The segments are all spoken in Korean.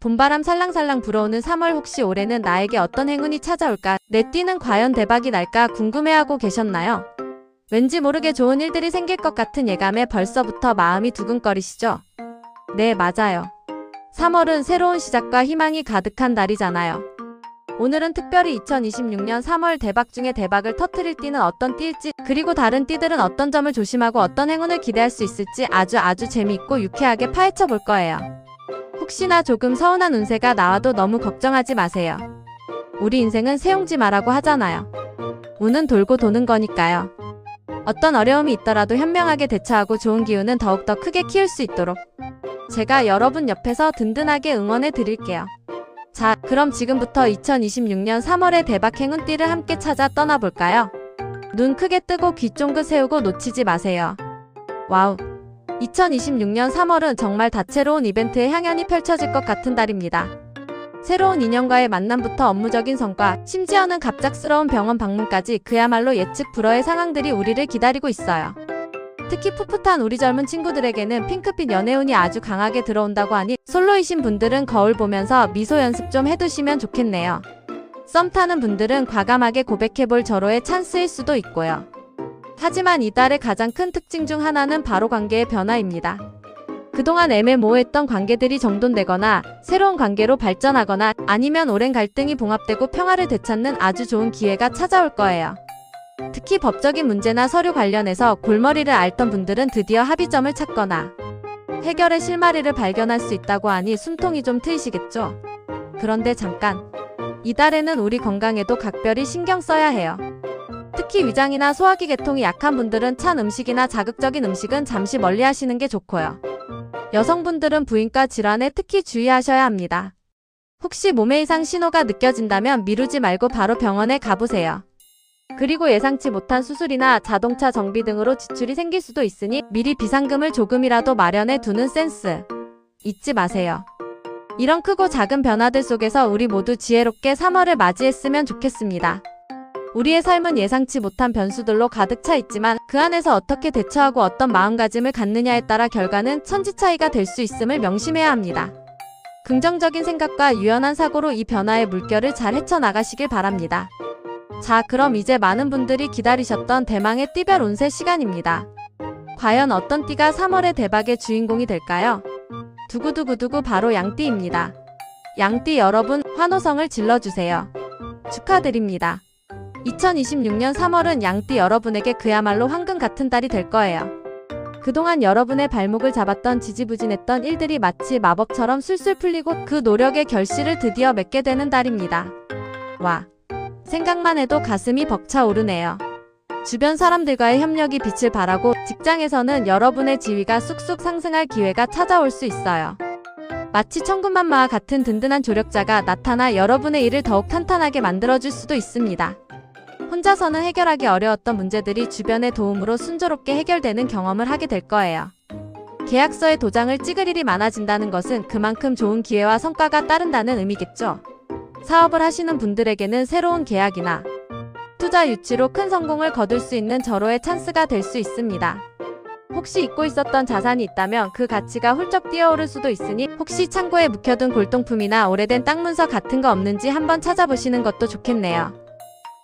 봄바람 살랑살랑 불어오는 3월 혹시 올해는 나에게 어떤 행운이 찾아올까? 내 띠는 과연 대박이 날까 궁금해하고 계셨나요? 왠지 모르게 좋은 일들이 생길 것 같은 예감에 벌써부터 마음이 두근거리시죠? 네, 맞아요. 3월은 새로운 시작과 희망이 가득한 달이잖아요. 오늘은 특별히 2026년 3월 대박 중에 대박을 터뜨릴 띠는 어떤 띠일지, 그리고 다른 띠들은 어떤 점을 조심하고 어떤 행운을 기대할 수 있을지 아주 재미있고 유쾌하게 파헤쳐 볼 거예요. 혹시나 조금 서운한 운세가 나와도 너무 걱정하지 마세요. 우리 인생은 세용지마라고 하잖아요. 운은 돌고 도는 거니까요. 어떤 어려움이 있더라도 현명하게 대처하고 좋은 기운은 더욱더 크게 키울 수 있도록 제가 여러분 옆에서 든든하게 응원해 드릴게요. 자, 그럼 지금부터 2026년 3월의 대박 행운띠를 함께 찾아 떠나볼까요? 눈 크게 뜨고 귀 쫑긋 세우고 놓치지 마세요. 와우! 2026년 3월은 정말 다채로운 이벤트의 향연이 펼쳐질 것 같은 달입니다. 새로운 인연과의 만남부터 업무적인 성과, 심지어는 갑작스러운 병원 방문까지 그야말로 예측 불허의 상황들이 우리를 기다리고 있어요. 특히 풋풋한 우리 젊은 친구들에게는 핑크빛 연애운이 아주 강하게 들어온다고 하니 솔로이신 분들은 거울 보면서 미소 연습 좀 해두시면 좋겠네요. 썸 타는 분들은 과감하게 고백해볼 절호의 찬스일 수도 있고요. 하지만 이달의 가장 큰 특징 중 하나는 바로 관계의 변화입니다. 그동안 애매모호했던 관계들이 정돈되거나 새로운 관계로 발전하거나 아니면 오랜 갈등이 봉합되고 평화를 되찾는 아주 좋은 기회가 찾아올 거예요. 특히 법적인 문제나 서류 관련해서 골머리를 앓던 분들은 드디어 합의점을 찾거나 해결의 실마리를 발견할 수 있다고 하니 숨통이 좀 트이시겠죠? 그런데 잠깐! 이달에는 우리 건강에도 각별히 신경 써야 해요. 특히 위장이나 소화기 계통이 약한 분들은 찬 음식이나 자극적인 음식은 잠시 멀리 하시는 게 좋고요. 여성분들은 부인과 질환에 특히 주의하셔야 합니다. 혹시 몸에 이상 신호가 느껴진다면 미루지 말고 바로 병원에 가보세요. 그리고 예상치 못한 수술이나 자동차 정비 등으로 지출이 생길 수도 있으니 미리 비상금을 조금이라도 마련해 두는 센스 잊지 마세요. 이런 크고 작은 변화들 속에서 우리 모두 지혜롭게 3월을 맞이했으면 좋겠습니다. 우리의 삶은 예상치 못한 변수들로 가득 차 있지만 그 안에서 어떻게 대처하고 어떤 마음가짐을 갖느냐에 따라 결과는 천지 차이가 될 수 있음을 명심해야 합니다. 긍정적인 생각과 유연한 사고로 이 변화의 물결을 잘 헤쳐나가시길 바랍니다. 자, 그럼 이제 많은 분들이 기다리셨던 대망의 띠별 운세 시간입니다. 과연 어떤 띠가 3월의 대박의 주인공이 될까요? 두구두구두구 바로 양띠입니다. 양띠 여러분, 환호성을 질러주세요. 축하드립니다. 2026년 3월은 양띠 여러분에게 그야말로 황금 같은 달이 될 거예요. 그동안 여러분의 발목을 잡았던 지지부진했던 일들이 마치 마법처럼 술술 풀리고 그 노력의 결실을 드디어 맺게 되는 달입니다. 와! 생각만 해도 가슴이 벅차오르네요. 주변 사람들과의 협력이 빛을 발하고 직장에서는 여러분의 지위가 쑥쑥 상승할 기회가 찾아올 수 있어요. 마치 천군만마와 같은 든든한 조력자가 나타나 여러분의 일을 더욱 탄탄하게 만들어줄 수도 있습니다. 혼자서는 해결하기 어려웠던 문제들이 주변의 도움으로 순조롭게 해결되는 경험을 하게 될 거예요. 계약서에 도장을 찍을 일이 많아진다는 것은 그만큼 좋은 기회와 성과가 따른다는 의미겠죠. 사업을 하시는 분들에게는 새로운 계약이나 투자 유치로 큰 성공을 거둘 수 있는 절호의 찬스가 될 수 있습니다. 혹시 잊고 있었던 자산이 있다면 그 가치가 훌쩍 뛰어오를 수도 있으니 혹시 창고에 묵혀둔 골동품이나 오래된 땅 문서 같은 거 없는지 한번 찾아보시는 것도 좋겠네요.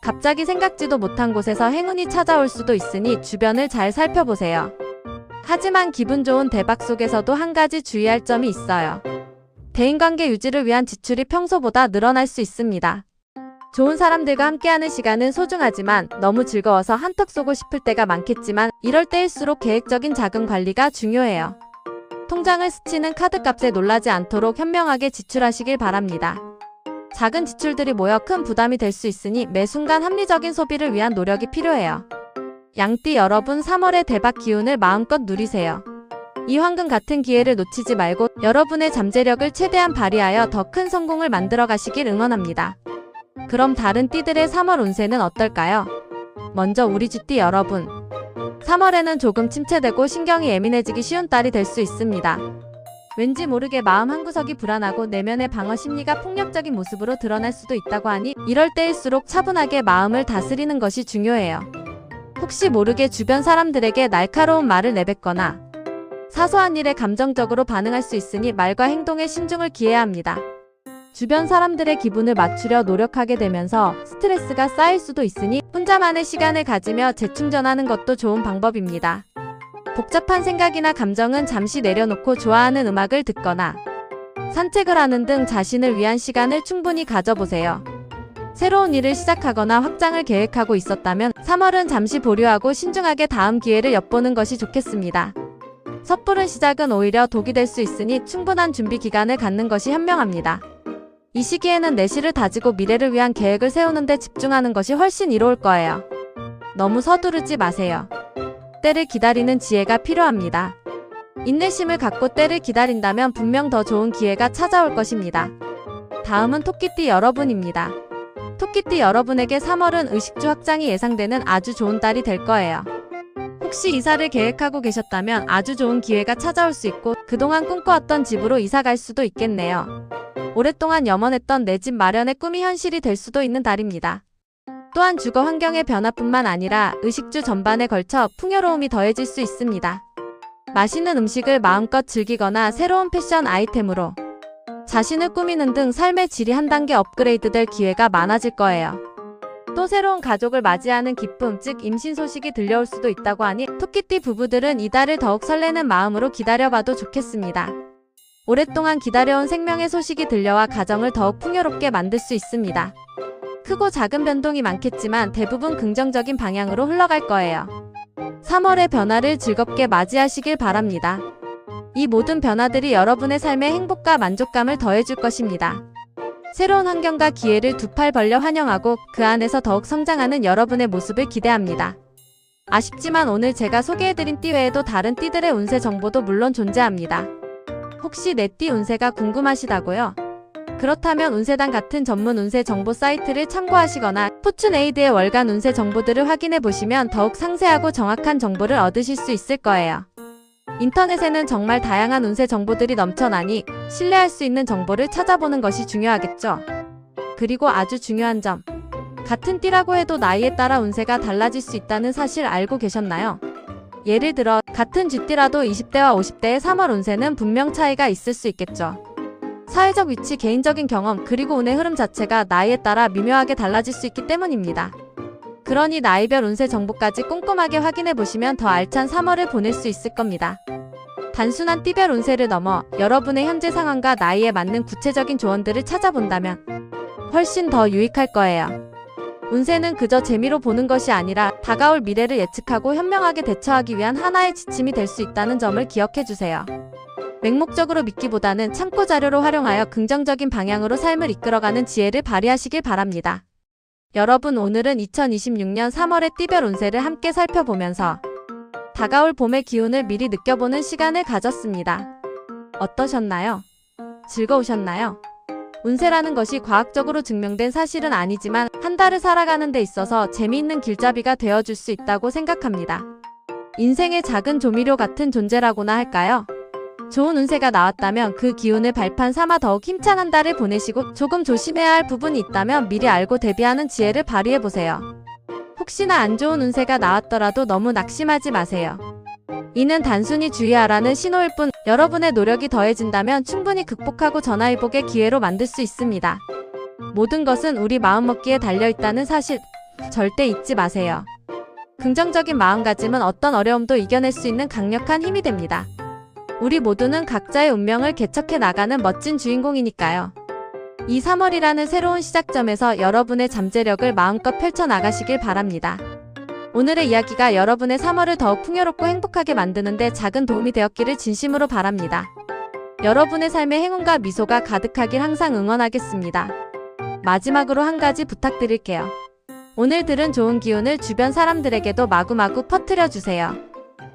갑자기 생각지도 못한 곳에서 행운이 찾아올 수도 있으니 주변을 잘 살펴보세요. 하지만 기분 좋은 대박 속에서도 한 가지 주의할 점이 있어요. 대인관계 유지를 위한 지출이 평소보다 늘어날 수 있습니다. 좋은 사람들과 함께하는 시간은 소중하지만 너무 즐거워서 한턱 쏘고 싶을 때가 많겠지만 이럴 때일수록 계획적인 자금 관리가 중요해요. 통장을 스치는 카드값에 놀라지 않도록 현명하게 지출하시길 바랍니다. 작은 지출들이 모여 큰 부담이 될 수 있으니 매 순간 합리적인 소비를 위한 노력이 필요해요. 양띠 여러분, 3월의 대박 기운을 마음껏 누리세요. 이 황금 같은 기회를 놓치지 말고 여러분의 잠재력을 최대한 발휘하여 더 큰 성공을 만들어 가시길 응원합니다. 그럼 다른 띠들의 3월 운세는 어떨까요? 먼저 우리 쥐띠 여러분. 3월에는 조금 침체되고 신경이 예민해지기 쉬운 달이 될 수 있습니다. 왠지 모르게 마음 한구석이 불안하고 내면의 방어 심리가 폭력적인 모습으로 드러날 수도 있다고 하니 이럴 때일수록 차분하게 마음을 다스리는 것이 중요해요. 혹시 모르게 주변 사람들에게 날카로운 말을 내뱉거나 사소한 일에 감정적으로 반응할 수 있으니 말과 행동에 신중을 기해야 합니다. 주변 사람들의 기분을 맞추려 노력하게 되면서 스트레스가 쌓일 수도 있으니 혼자만의 시간을 가지며 재충전하는 것도 좋은 방법입니다. 복잡한 생각이나 감정은 잠시 내려놓고 좋아하는 음악을 듣거나 산책을 하는 등 자신을 위한 시간을 충분히 가져보세요. 새로운 일을 시작하거나 확장을 계획하고 있었다면 3월은 잠시 보류하고 신중하게 다음 기회를 엿보는 것이 좋겠습니다. 섣부른 시작은 오히려 독이 될 수 있으니 충분한 준비 기간을 갖는 것이 현명합니다. 이 시기에는 내실을 다지고 미래를 위한 계획을 세우는 데 집중하는 것이 훨씬 이로울 거예요. 너무 서두르지 마세요. 때를 기다리는 지혜가 필요합니다. 인내심을 갖고 때를 기다린다면 분명 더 좋은 기회가 찾아올 것입니다. 다음은 토끼띠 여러분입니다. 토끼띠 여러분에게 3월은 의식주 확장이 예상되는 아주 좋은 달이 될 거예요. 혹시 이사를 계획하고 계셨다면 아주 좋은 기회가 찾아올 수 있고 그동안 꿈꿔왔던 집으로 이사 갈 수도 있겠네요. 오랫동안 염원했던 내 집 마련의 꿈이 현실이 될 수도 있는 달입니다. 또한 주거 환경의 변화뿐만 아니라 의식주 전반에 걸쳐 풍요로움이 더해질 수 있습니다. 맛있는 음식을 마음껏 즐기거나 새로운 패션 아이템으로 자신을 꾸미는 등 삶의 질이 한 단계 업그레이드될 기회가 많아질 거예요. 또 새로운 가족을 맞이하는 기쁨, 즉 임신 소식이 들려올 수도 있다고 하니 토끼띠 부부들은 이 달을 더욱 설레는 마음으로 기다려봐도 좋겠습니다. 오랫동안 기다려온 생명의 소식이 들려와 가정을 더욱 풍요롭게 만들 수 있습니다. 크고 작은 변동이 많겠지만 대부분 긍정적인 방향으로 흘러갈 거예요. 3월의 변화를 즐겁게 맞이하시길 바랍니다. 이 모든 변화들이 여러분의 삶에 행복과 만족감을 더해줄 것입니다. 새로운 환경과 기회를 두 팔 벌려 환영하고 그 안에서 더욱 성장하는 여러분의 모습을 기대합니다. 아쉽지만 오늘 제가 소개해드린 띠 외에도 다른 띠들의 운세 정보도 물론 존재합니다. 혹시 내 띠 운세가 궁금하시다고요? 그렇다면 운세당 같은 전문 운세 정보 사이트를 참고하시거나 포춘에이드의 월간 운세 정보들을 확인해 보시면 더욱 상세하고 정확한 정보를 얻으실 수 있을 거예요. 인터넷에는 정말 다양한 운세 정보들이 넘쳐나니 신뢰할 수 있는 정보를 찾아보는 것이 중요하겠죠. 그리고 아주 중요한 점, 같은 띠라고 해도 나이에 따라 운세가 달라질 수 있다는 사실 알고 계셨나요? 예를 들어 같은 쥐띠라도 20대와 50대의 3월 운세는 분명 차이가 있을 수 있겠죠. 사회적 위치, 개인적인 경험, 그리고 운의 흐름 자체가 나이에 따라 미묘하게 달라질 수 있기 때문입니다. 그러니 나이별 운세 정보까지 꼼꼼하게 확인해 보시면 더 알찬 3월을 보낼 수 있을 겁니다. 단순한 띠별 운세를 넘어 여러분의 현재 상황과 나이에 맞는 구체적인 조언들을 찾아본다면 훨씬 더 유익할 거예요. 운세는 그저 재미로 보는 것이 아니라 다가올 미래를 예측하고 현명하게 대처하기 위한 하나의 지침이 될 수 있다는 점을 기억해 주세요. 맹목적으로 믿기보다는 참고 자료로 활용하여 긍정적인 방향으로 삶을 이끌어가는 지혜를 발휘하시길 바랍니다. 여러분, 오늘은 2026년 3월의 띠별 운세를 함께 살펴보면서 다가올 봄의 기운을 미리 느껴보는 시간을 가졌습니다. 어떠셨나요? 즐거우셨나요? 운세라는 것이 과학적으로 증명된 사실은 아니지만 한 달을 살아가는 데 있어서 재미있는 길잡이가 되어줄 수 있다고 생각합니다. 인생의 작은 조미료 같은 존재라고나 할까요? 좋은 운세가 나왔다면 그 기운을 발판 삼아 더욱 힘찬 한 달을 보내시고 조금 조심해야 할 부분이 있다면 미리 알고 대비하는 지혜를 발휘해보세요. 혹시나 안 좋은 운세가 나왔더라도 너무 낙심하지 마세요. 이는 단순히 주의하라는 신호일 뿐 여러분의 노력이 더해진다면 충분히 극복하고 전화위복의 기회로 만들 수 있습니다. 모든 것은 우리 마음먹기에 달려있다는 사실 절대 잊지 마세요. 긍정적인 마음가짐은 어떤 어려움도 이겨낼 수 있는 강력한 힘이 됩니다. 우리 모두는 각자의 운명을 개척해 나가는 멋진 주인공이니까요. 이 3월이라는 새로운 시작점에서 여러분의 잠재력을 마음껏 펼쳐나가시길 바랍니다. 오늘의 이야기가 여러분의 3월을 더욱 풍요롭고 행복하게 만드는 데 작은 도움이 되었기를 진심으로 바랍니다. 여러분의 삶에 행운과 미소가 가득하길 항상 응원하겠습니다. 마지막으로 한 가지 부탁드릴게요. 오늘 들은 좋은 기운을 주변 사람들에게도 마구마구 퍼뜨려주세요.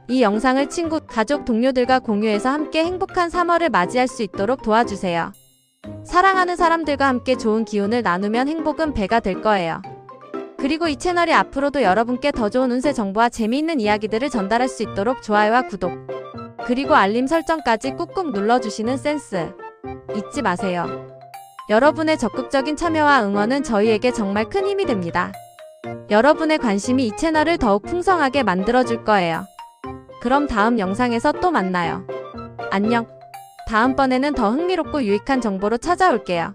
이 영상을 친구, 가족, 동료들과 공유해서 함께 행복한 3월을 맞이할 수 있도록 도와주세요. 사랑하는 사람들과 함께 좋은 기운을 나누면 행복은 배가 될 거예요. 그리고 이 채널이 앞으로도 여러분께 더 좋은 운세 정보와 재미있는 이야기들을 전달할 수 있도록 좋아요와 구독, 그리고 알림 설정까지 꾹꾹 눌러주시는 센스 잊지 마세요. 여러분의 적극적인 참여와 응원은 저희에게 정말 큰 힘이 됩니다. 여러분의 관심이 이 채널을 더욱 풍성하게 만들어줄 거예요. 그럼 다음 영상에서 또 만나요. 안녕. 다음번에는 더 흥미롭고 유익한 정보로 찾아올게요.